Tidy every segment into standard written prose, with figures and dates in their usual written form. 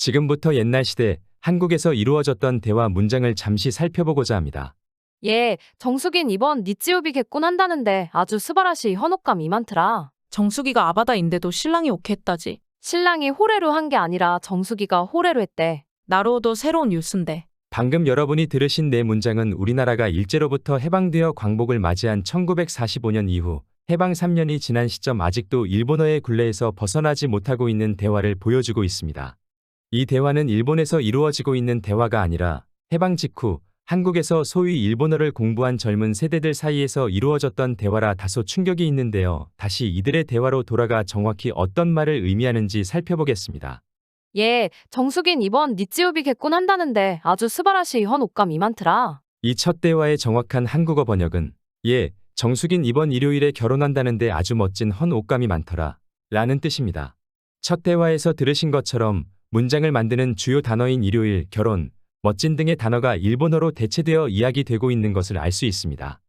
지금부터 옛날 시대 한국에서 이루어졌던 대화 문장을 잠시 살펴보고자 합니다. 예, 정숙인 이번 니찌우비 개콘 한다는데 아주 스바라시 현혹감 이만트라. 정수기가 아바다인데도 신랑이 오케 했다지. 신랑이 호래로 한 게 아니라 정숙이가 호래로 했대. 나로도 새로운 뉴스인데. 방금 여러분이 들으신 네 문장은 우리나라가 일제로부터 해방되어 광복을 맞이한 1945년 이후 해방 3년이 지난 시점 아직도 일본어의 굴레에서 벗어나지 못하고 있는 대화를 보여주고 있습니다. 이 대화는 일본에서 이루어지고 있는 대화가 아니라 해방 직후 한국에서 소위 일본어를 공부한 젊은 세대들 사이에서 이루어졌던 대화라 다소 충격이 있는데요. 다시 이들의 대화로 돌아가 정확히 어떤 말을 의미하는지 살펴보겠습니다. 예, 정숙인 이번 니찌우비 개콘 한다는데 아주 스바라시 현혹감 이만트라. 이 첫 대화의 정확한 한국어 번역은 예, 정숙인 이번 일요일에 결혼한다는데 아주 멋진 헌 옷감이 많더라 라는 뜻입니다. 첫 대화에서 들으신 것처럼 문장을 만드는 주요 단어인 일요일, 결혼, 멋진 등의 단어가 일본어로 대체되어 이야기되고 있는 것을 알 수 있습니다.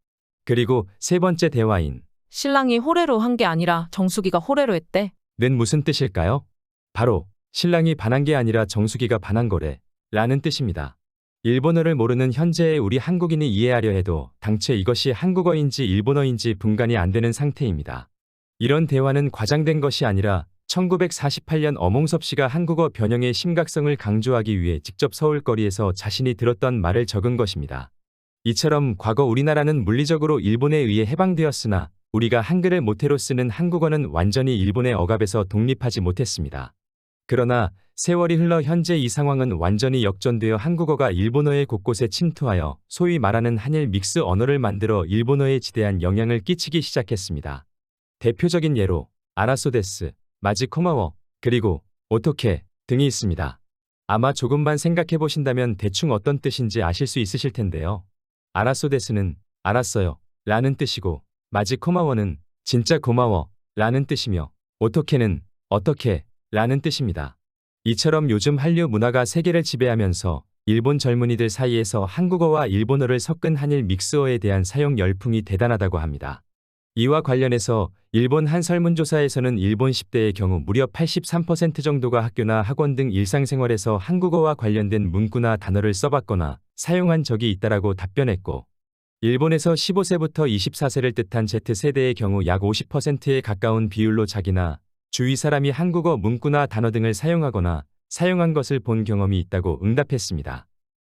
그리고 세 번째 대화인 신랑이 호래로 한 게 아니라 정수기가 호래로 했대. 는 무슨 뜻일까요? 바로 신랑이 반한 게 아니라 정수기가 반한 거래 라는 뜻입니다. 일본어를 모르는 현재의 우리 한국인이 이해하려 해도 당최 이것이 한국어인지 일본어인지 분간이 안 되는 상태입니다. 이런 대화는 과장된 것이 아니라 1948년 엄홍섭 씨가 한국어 변형의 심각성을 강조하기 위해 직접 서울거리에서 자신이 들었던 말을 적은 것입니다. 이처럼 과거 우리나라는 물리적으로 일본에 의해 해방되었으나 우리가 한글을 모태로 쓰는 한국어는 완전히 일본의 억압에서 독립하지 못했습니다. 그러나 세월이 흘러 현재 이 상황은 완전히 역전되어 한국어가 일본어의 곳곳에 침투하여 소위 말하는 한일 믹스 언어를 만들어 일본어에 지대한 영향을 끼치기 시작했습니다. 대표적인 예로 아라소 데스, 마지 고마워, 그리고 어떻게 등이 있습니다. 아마 조금만 생각해 보신다면 대충 어떤 뜻인지 아실 수 있으실 텐데요. 아라소 데스는 알았어요 라는 뜻이고 마지 고마워는 진짜 고마워 라는 뜻이며 어떻게는 어떻게 라는 뜻입니다. 이처럼 요즘 한류 문화가 세계를 지배하면서 일본 젊은이들 사이에서 한국어와 일본어를 섞은 한일 믹스어에 대한 사용 열풍이 대단하다고 합니다. 이와 관련해서 일본 한 설문조사에서는 일본 10대의 경우 무려 83% 정도가 학교나 학원 등 일상생활에서 한국어와 관련된 문구나 단어를 써봤거나 사용한 적이 있다라고 답변했고, 일본에서 15세부터 24세를 뜻한 Z세대의 경우 약 50%에 가까운 비율로 자기나 주위 사람이 한국어 문구나 단어 등을 사용하거나 사용한 것을 본 경험이 있다고 응답했습니다.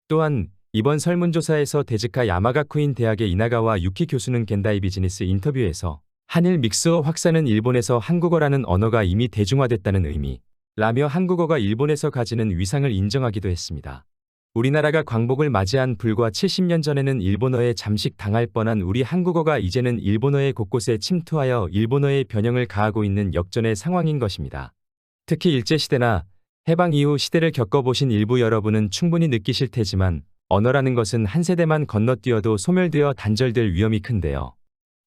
또한 이번 설문조사에서 데즈카 야마가쿠인 대학의 이나가와 유키 교수는 겐다이 비즈니스 인터뷰에서 한일 믹스어 확산은 일본에서 한국어라는 언어가 이미 대중화됐다는 의미라며 한국어가 일본에서 가지는 위상을 인정하기도 했습니다. 우리나라가 광복을 맞이한 불과 70년 전에는 일본어에 잠식당할 뻔한 우리 한국어가 이제는 일본어의 곳곳에 침투하여 일본어의 변형을 가하고 있는 역전의 상황인 것입니다. 특히 일제시대나 해방 이후 시대를 겪어보신 일부 여러분은 충분히 느끼실 테지만 언어라는 것은 한 세대만 건너뛰어도 소멸되어 단절될 위험이 큰데요.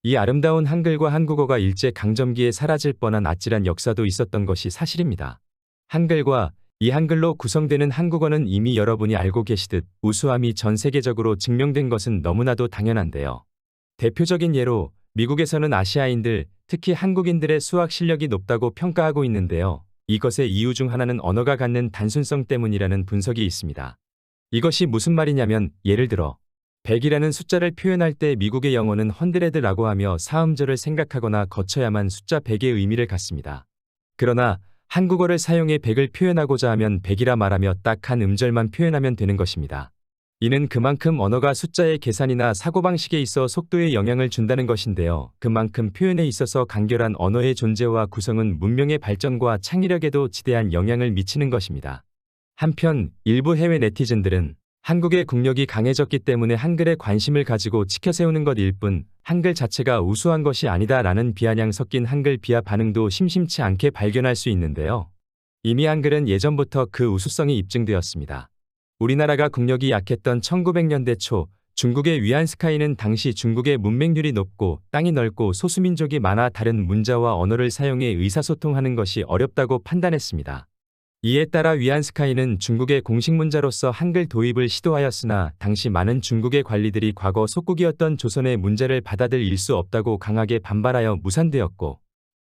이 아름다운 한글과 한국어가 일제 강점기에 사라질 뻔한 아찔한 역사도 있었던 것이 사실입니다. 한글과 이 한글로 구성되는 한국어는 이미 여러분이 알고 계시듯 우수함이 전 세계적으로 증명된 것은 너무나도 당연한데요. 대표적인 예로 미국에서는 아시아인들, 특히 한국인들의 수학 실력이 높다고 평가하고 있는데요. 이것의 이유 중 하나는 언어가 갖는 단순성 때문이라는 분석이 있습니다. 이것이 무슨 말이냐면 예를 들어 100이라는 숫자를 표현할 때 미국의 영어는 헌드레드라고 하며 사음절을 생각하거나 거쳐야만 숫자 100의 의미를 갖습니다. 그러나 한국어를 사용해 100을 표현하고자 하면 100이라 말하며 딱 한 음절만 표현하면 되는 것입니다. 이는 그만큼 언어가 숫자의 계산이나 사고방식에 있어 속도에 영향을 준다는 것인데요. 그만큼 표현에 있어서 간결한 언어의 존재와 구성은 문명의 발전과 창의력에도 지대한 영향을 미치는 것입니다. 한편 일부 해외 네티즌들은 한국의 국력이 강해졌기 때문에 한글에 관심을 가지고 치켜세우는 것일 뿐 한글 자체가 우수한 것이 아니다라는 비아냥 섞인 한글 비하 반응도 심심치 않게 발견할 수 있는데요. 이미 한글은 예전부터 그 우수성이 입증되었습니다. 우리나라가 국력이 약했던 1900년대 초 중국의 위안스카이는 당시 중국의 문맹률이 높고 땅이 넓고 소수민족이 많아 다른 문자와 언어를 사용해 의사소통하는 것이 어렵다고 판단했습니다. 이에 따라 위안스카이는 중국의 공식 문자로서 한글 도입을 시도하였으나 당시 많은 중국의 관리들이 과거 속국이었던 조선의 문자를 받아들일 수 없다고 강하게 반발하여 무산되었고,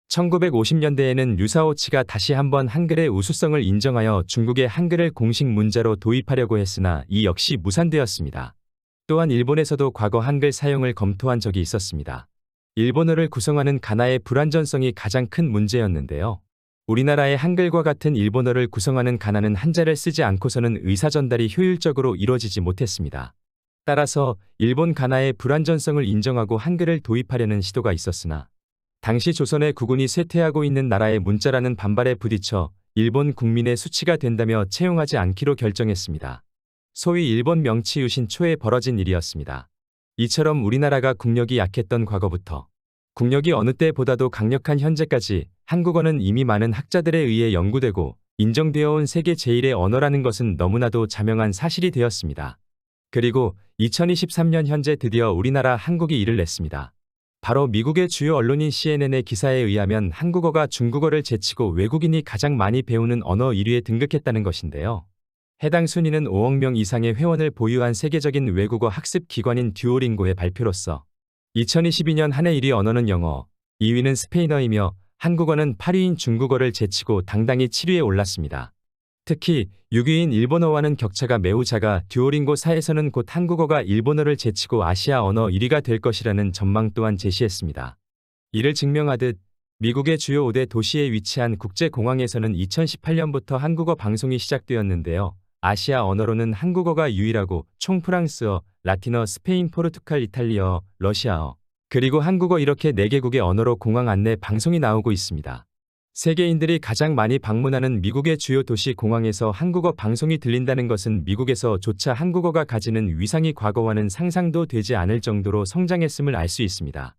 1950년대에는 류사오치가 다시 한번 한글의 우수성을 인정하여 중국의 한글을 공식 문자로 도입하려고 했으나 이 역시 무산되었습니다. 또한 일본에서도 과거 한글 사용을 검토한 적이 있었습니다. 일본어를 구성하는 가나의 불완전성이 가장 큰 문제였는데요. 우리나라의 한글과 같은 일본어를 구성하는 가나는 한자를 쓰지 않고서는 의사 전달이 효율적으로 이루어지지 못했습니다. 따라서 일본 가나의 불완전성을 인정하고 한글을 도입하려는 시도가 있었으나 당시 조선의 국군이 쇠퇴하고 있는 나라의 문자라는 반발에 부딪혀 일본 국민의 수치가 된다며 채용하지 않기로 결정했습니다. 소위 일본 명치 유신 초에 벌어진 일이었습니다. 이처럼 우리나라가 국력이 약했던 과거부터 국력이 어느 때보다도 강력한 현재까지 한국어는 이미 많은 학자들에 의해 연구되고 인정되어 온 세계 제1의 언어라는 것은 너무나도 자명한 사실이 되었습니다. 그리고 2023년 현재 드디어 우리나라 한국이 이를 냈습니다. 바로 미국의 주요 언론인 CNN의 기사에 의하면 한국어가 중국어를 제치고 외국인이 가장 많이 배우는 언어 1위에 등극했다는 것인데요. 해당 순위는 5억 명 이상의 회원을 보유한 세계적인 외국어 학습 기관인 듀오링고의 발표로서 2022년 한 해 1위 언어는 영어, 2위는 스페인어이며 한국어는 8위인 중국어를 제치고 당당히 7위에 올랐습니다. 특히 6위인 일본어와는 격차가 매우 작아 듀오링고 사에서는 곧 한국어가 일본어를 제치고 아시아 언어 1위가 될 것이라는 전망 또한 제시했습니다. 이를 증명하듯 미국의 주요 5대 도시에 위치한 국제공항에서는 2018년부터 한국어 방송이 시작되었는데요. 아시아 언어로는 한국어가 유일하고 총 프랑스어, 라틴어, 스페인, 포르투갈, 이탈리아, 러시아어, 그리고 한국어 이렇게 4개국의 언어로 공항 안내 방송이 나오고 있습니다. 세계인들이 가장 많이 방문하는 미국의 주요 도시 공항에서 한국어 방송이 들린다는 것은 미국에서조차 한국어가 가지는 위상이 과거와는 상상도 되지 않을 정도로 성장했음을 알 수 있습니다.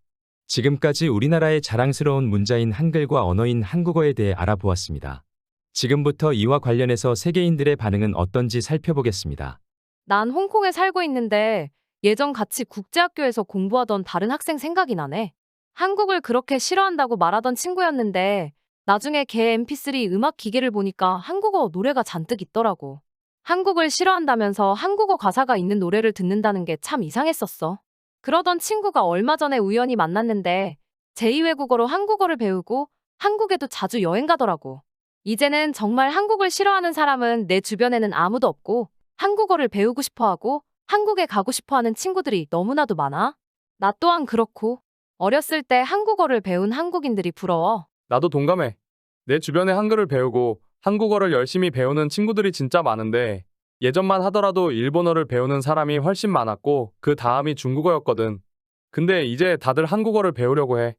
지금까지 우리나라의 자랑스러운 문자인 한글과 언어인 한국어에 대해 알아보았습니다. 지금부터 이와 관련해서 세계인들의 반응은 어떤지 살펴보겠습니다. 난 홍콩에 살고 있는데 예전 같이 국제학교에서 공부하던 다른 학생 생각이 나네. 한국을 그렇게 싫어한다고 말하던 친구였는데 나중에 걔 mp3 음악 기계를 보니까 한국어 노래가 잔뜩 있더라고. 한국을 싫어한다면서 한국어 가사가 있는 노래를 듣는다는 게 참 이상했었어. 그러던 친구가 얼마 전에 우연히 만났는데 제2외국어로 한국어를 배우고 한국에도 자주 여행 가더라고. 이제는 정말 한국을 싫어하는 사람은 내 주변에는 아무도 없고 한국어를 배우고 싶어하고 한국에 가고 싶어하는 친구들이 너무나도 많아. 나 또한 그렇고 어렸을 때 한국어를 배운 한국인들이 부러워. 나도 동감해. 내 주변에 한글을 배우고 한국어를 열심히 배우는 친구들이 진짜 많은데 예전만 하더라도 일본어를 배우는 사람이 훨씬 많았고 그 다음이 중국어였거든. 근데 이제 다들 한국어를 배우려고 해.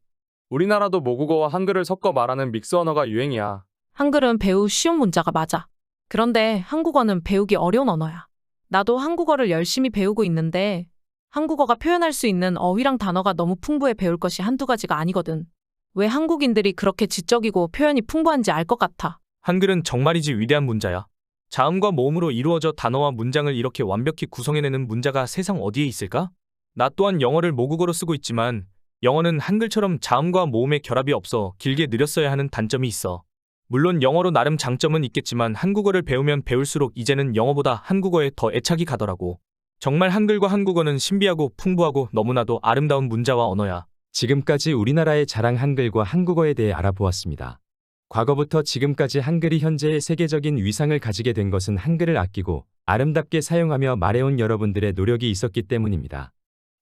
우리나라도 모국어와 한글을 섞어 말하는 믹스 언어가 유행이야. 한글은 배우 쉬운 문자가 맞아. 그런데 한국어는 배우기 어려운 언어야. 나도 한국어를 열심히 배우고 있는데 한국어가 표현할 수 있는 어휘랑 단어가 너무 풍부해 배울 것이 한두 가지가 아니거든. 왜 한국인들이 그렇게 지적이고 표현이 풍부한지 알 것 같아. 한글은 정말이지 위대한 문자야. 자음과 모음으로 이루어져 단어와 문장을 이렇게 완벽히 구성해내는 문자가 세상 어디에 있을까? 나 또한 영어를 모국어로 쓰고 있지만 영어는 한글처럼 자음과 모음의 결합이 없어 길게 느렸어야 하는 단점이 있어. 물론 영어로 나름 장점은 있겠지만 한국어를 배우면 배울수록 이제는 영어보다 한국어에 더 애착이 가더라고. 정말 한글과 한국어는 신비하고 풍부하고 너무나도 아름다운 문자와 언어야. 지금까지 우리나라의 자랑 한글과 한국어에 대해 알아보았습니다. 과거부터 지금까지 한글이 현재의 세계적인 위상을 가지게 된 것은 한글을 아끼고 아름답게 사용하며 말해온 여러분들의 노력이 있었기 때문입니다.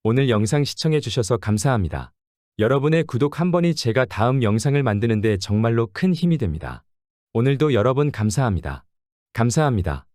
오늘 영상 시청해 주셔서 감사합니다. 여러분의 구독 한 번이 제가 다음 영상을 만드는데 정말로 큰 힘이 됩니다. 오늘도 여러분 감사합니다. 감사합니다.